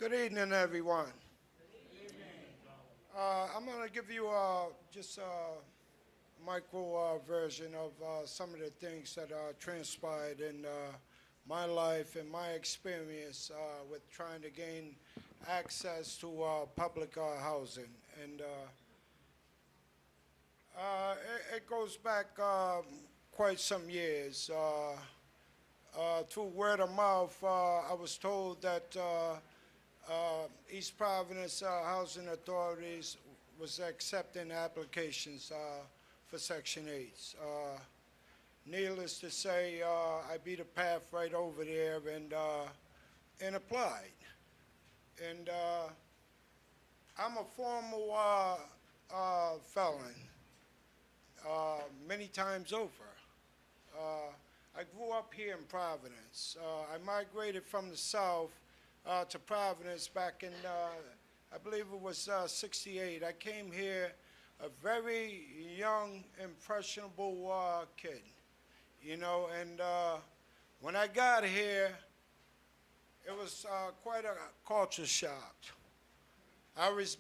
Good evening, everyone. I'm going to give you just a micro version of some of the things that transpired in my life and my experience with trying to gain access to public housing. And it goes back quite some years. Through word of mouth, I was told that East Providence Housing Authorities was accepting applications for Section 8s. Needless to say, I beat a path right over there and applied. And I'm a former felon many times over. I grew up here in Providence. I migrated from the South to Providence back in, I believe it was 68. I came here a very young, impressionable kid, and when I got here, it was quite a culture shock. I was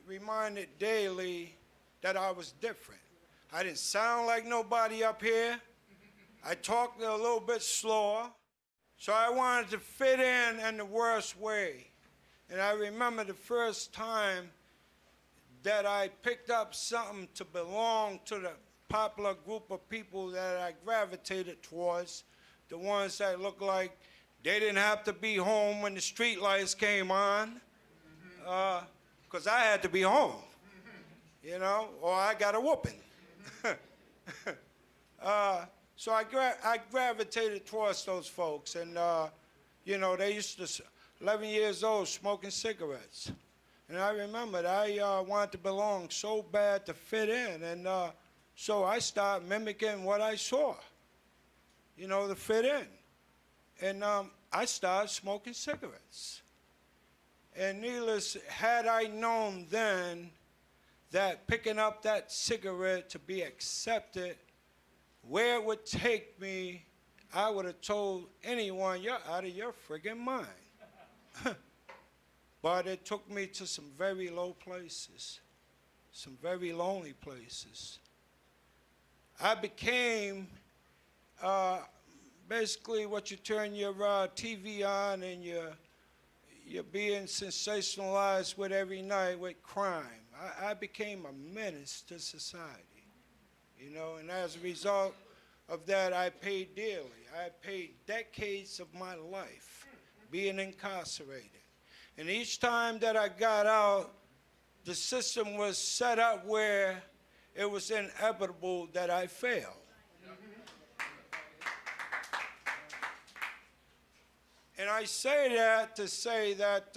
reminded daily that I was different. I didn't sound like nobody up here. I talked a little bit slower. So I wanted to fit in the worst way. And I remember the first time that I picked up something to belong to the popular group of people that I gravitated towards, the ones that looked like they didn't have to be home when the street lights came on, because I had to be home, or I got a whooping. So I gravitated towards those folks, and they used to, 11 years old, smoking cigarettes. And I remembered I wanted to belong so bad to fit in, and so I started mimicking what I saw, to fit in. And I started smoking cigarettes. And needless, had I known then that picking up that cigarette to be accepted, where it would take me, I would have told anyone, you're out of your friggin' mind. But it took me to some very low places, some very lonely places. I became basically what you turn your TV on and you're being sensationalized with every night with crime. I became a menace to society. And as a result of that, I paid dearly. I paid decades of my life being incarcerated. And each time that I got out, the system was set up where it was inevitable that I failed. And I say that to say that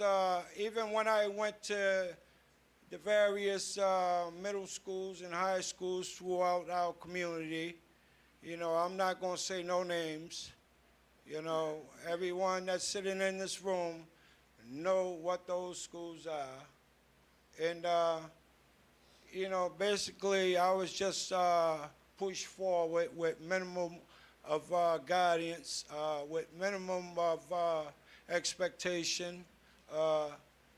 even when I went to the various middle schools and high schools throughout our community, I'm not going to say no names. Everyone that's sitting in this room know what those schools are. And, basically I was just pushed forward with minimum of guidance, with minimum of expectation.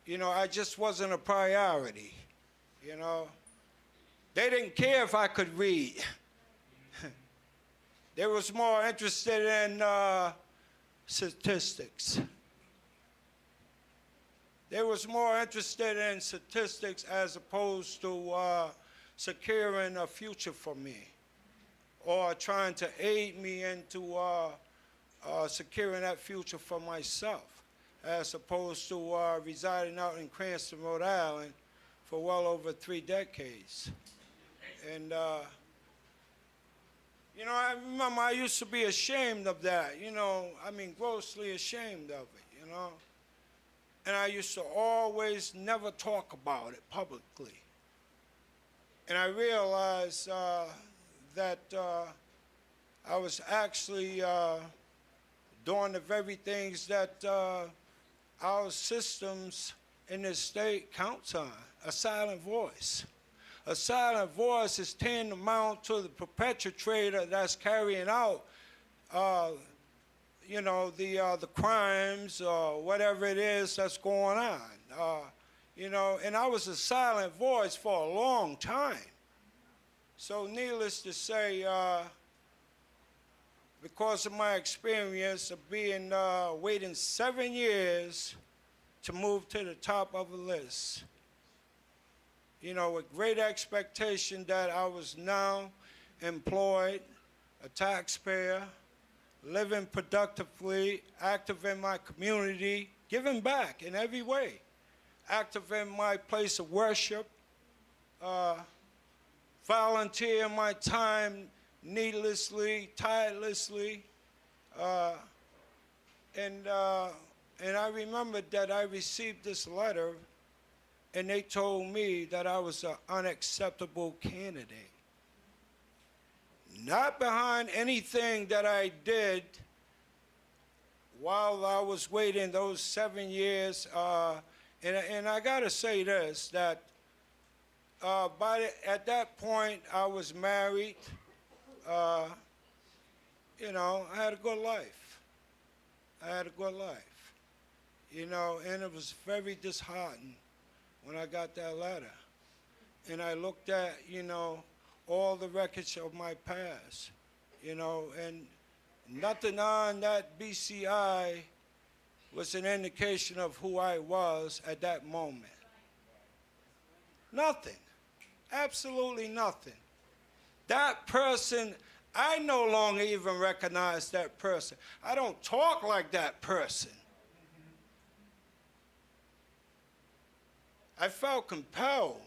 I just wasn't a priority, They didn't care if I could read. They was more interested in statistics. They was more interested in statistics as opposed to securing a future for me or trying to aid me into securing that future for myself, as opposed to residing out in Cranston, Rhode Island for well over 3 decades. And, I remember I used to be ashamed of that, grossly ashamed of it, And I used to always never talk about it publicly. And I realized that I was actually doing the very things that our systems in this state counts on, a silent voice. A silent voice is tantamount to the perpetrator that's carrying out, the crimes or whatever it is that's going on. And I was a silent voice for a long time. So needless to say, because of my experience of being waiting 7 years to move to the top of a list, with great expectation that I was now employed, a taxpayer, living productively, active in my community, giving back in every way, active in my place of worship, volunteering my time needlessly, tirelessly, and I remembered that I received this letter, and they told me that I was an unacceptable candidate. Not behind anything that I did while I was waiting those 7 years, and I got to say this, that at that point I was married. I had a good life. And it was very disheartening when I got that letter. And I looked at, all the wreckage of my past, and nothing on that BCI was an indication of who I was at that moment. Nothing. Absolutely nothing. That person, I no longer even recognize that person. I don't talk like that person. I felt compelled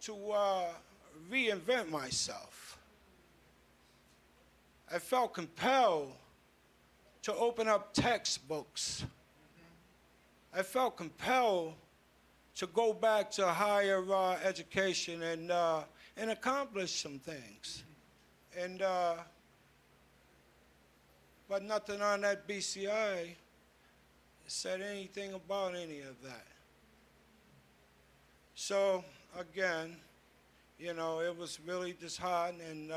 to reinvent myself. I felt compelled to open up textbooks. I felt compelled to go back to higher education and accomplish some things. But nothing on that BCI said anything about any of that. So again, it was really disheartening, and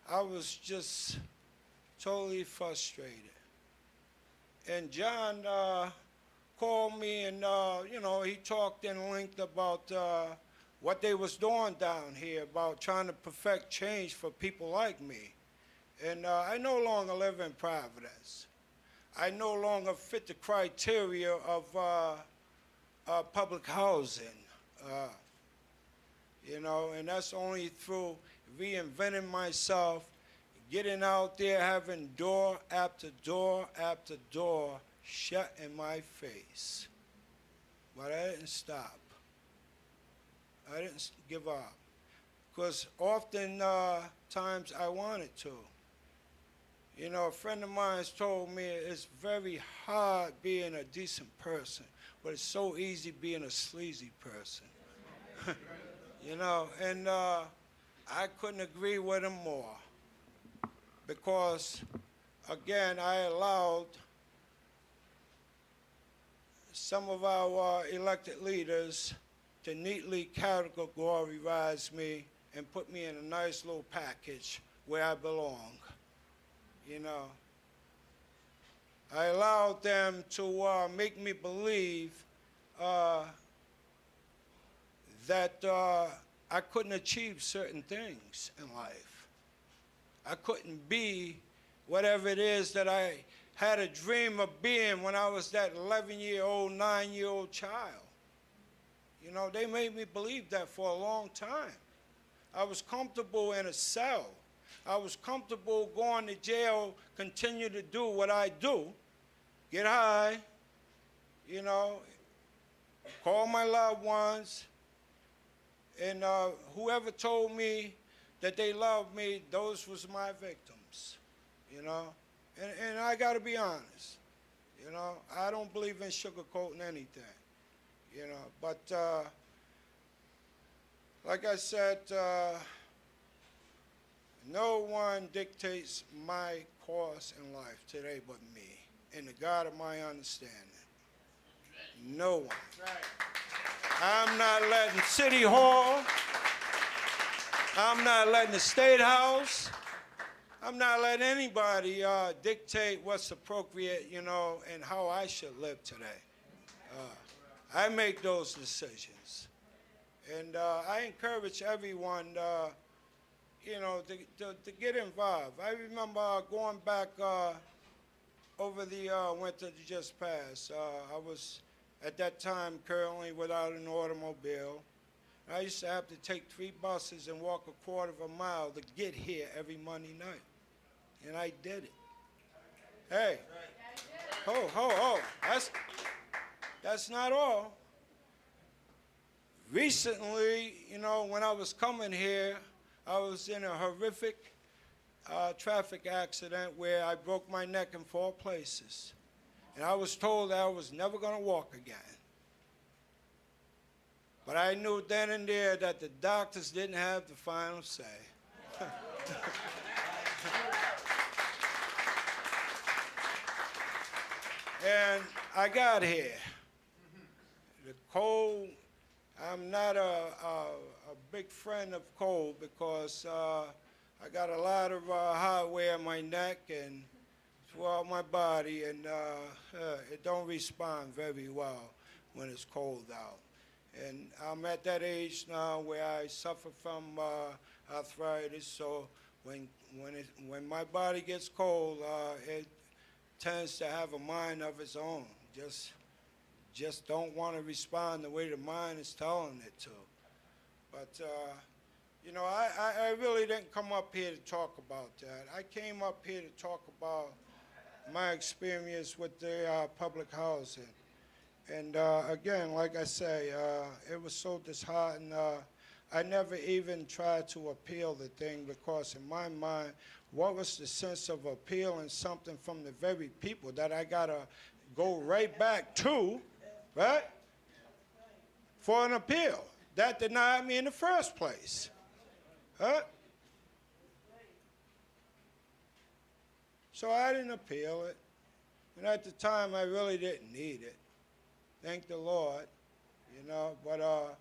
I was just totally frustrated. And John called me, and he talked in length about what they was doing down here, about trying to perfect change for people like me. And I no longer live in Providence. I no longer fit the criteria of public housing. And that's only through reinventing myself, getting out there, having door after door after door shut in my face. But I didn't stop. I didn't give up. Because often times I wanted to. A friend of mine has told me it's very hard being a decent person, but it's so easy being a sleazy person. And I couldn't agree with him more, because, again, I allowed some of our elected leaders to neatly categorize me and put me in a nice little package where I belong. I allowed them to make me believe that I couldn't achieve certain things in life. I couldn't be whatever it is that I had a dream of being when I was that 11-year-old, 9-year-old child. They made me believe that for a long time. I was comfortable in a cell. I was comfortable going to jail, continue to do what I do, get high, call my loved ones, and whoever told me that they loved me, those was my victims, And I got to be honest, I don't believe in sugarcoating anything, But like I said, no one dictates my course in life today but me and the God of my understanding. No one. I'm not letting City Hall. I'm not letting the State House. I'm not letting anybody dictate what's appropriate, you know, and how I should live today. I make those decisions. And I encourage everyone, you know, to get involved. I remember going back over the winter that just passed. I was, at that time, currently without an automobile. I used to have to take 3 buses and walk a quarter of a mile to get here every Monday night. And I did it. Hey, ho. That's not all. Recently, you know, when I was coming here, I was in a horrific traffic accident where I broke my neck in 4 places. And I was told that I was never going to walk again. But I knew then and there that the doctors didn't have the final say. And I got here. The cold, I'm not a big friend of cold because I got a lot of hot wear in my neck and throughout my body, and it don't respond very well when it's cold out. And I'm at that age now where I suffer from arthritis, so when my body gets cold, it tends to have a mind of its own. Just don't want to respond the way the mind is telling it to. But, you know, I really didn't come up here to talk about that. I came up here to talk about my experience with the public housing. And again, like I say, it was so disheartening. I never even tried to appeal the thing because in my mind, what was the sense of appealing something from the very people that I got to go right back to, right, for an appeal that denied me in the first place? Huh? So I didn't appeal it. And at the time, I really didn't need it. Thank the Lord, you know. But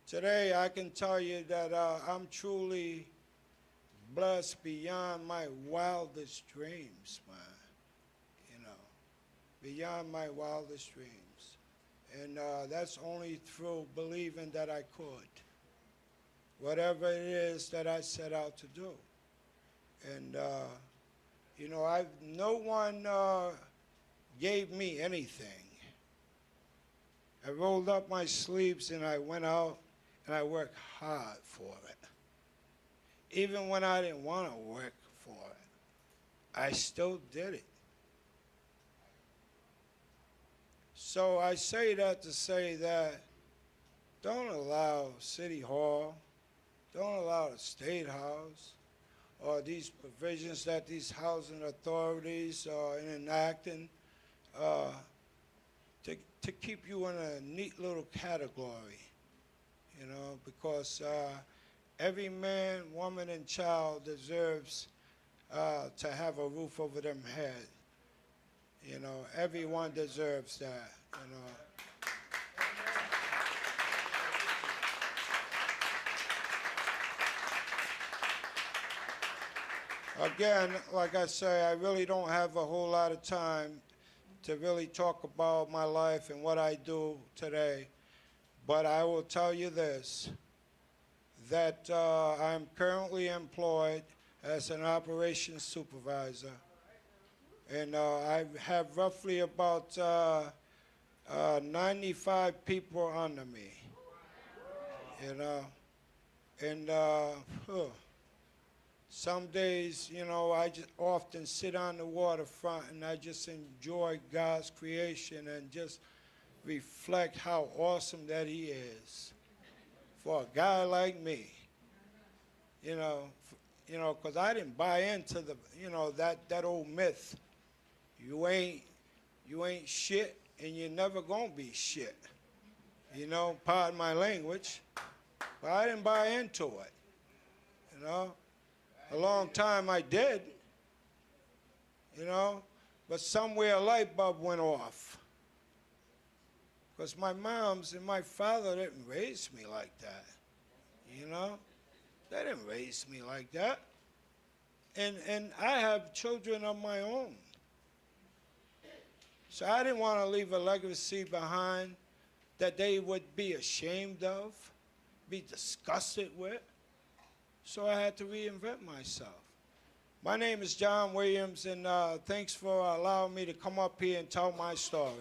today, I can tell you that I'm truly blessed beyond my wildest dreams, man. You know, beyond my wildest dreams. And that's only through believing that I could. Whatever it is that I set out to do. And, you know, no one gave me anything. I rolled up my sleeves and I went out and I worked hard for it. Even when I didn't want to work for it, I still did it. So I say that to say that don't allow City Hall, don't allow the State House, or these provisions that these housing authorities are enacting to keep you in a neat little category, you know, because every man, woman, and child deserves to have a roof over their head. You know, everyone deserves that, you know. Again, like I say, I really don't have a whole lot of time to really talk about my life and what I do today. But I will tell you this, that I'm currently employed as an operations supervisor. And I have roughly about 95 people under me, you know. And some days, you know, I just often sit on the waterfront and I just enjoy God's creation and just reflect how awesome that He is for a guy like me. You know, because I didn't buy into the, you know, that old myth. You ain't shit and you're never gonna be shit. You know, pardon my language, but I didn't buy into it. You know. A long time I did, you know, but somewhere a light bulb went off. Because my moms and my father didn't raise me like that, you know. They didn't raise me like that. and I have children of my own. So I didn't want to leave a legacy behind that they would be ashamed of, be disgusted with. So I had to reinvent myself. My name is John Williams, and thanks for allowing me to come up here and tell my story.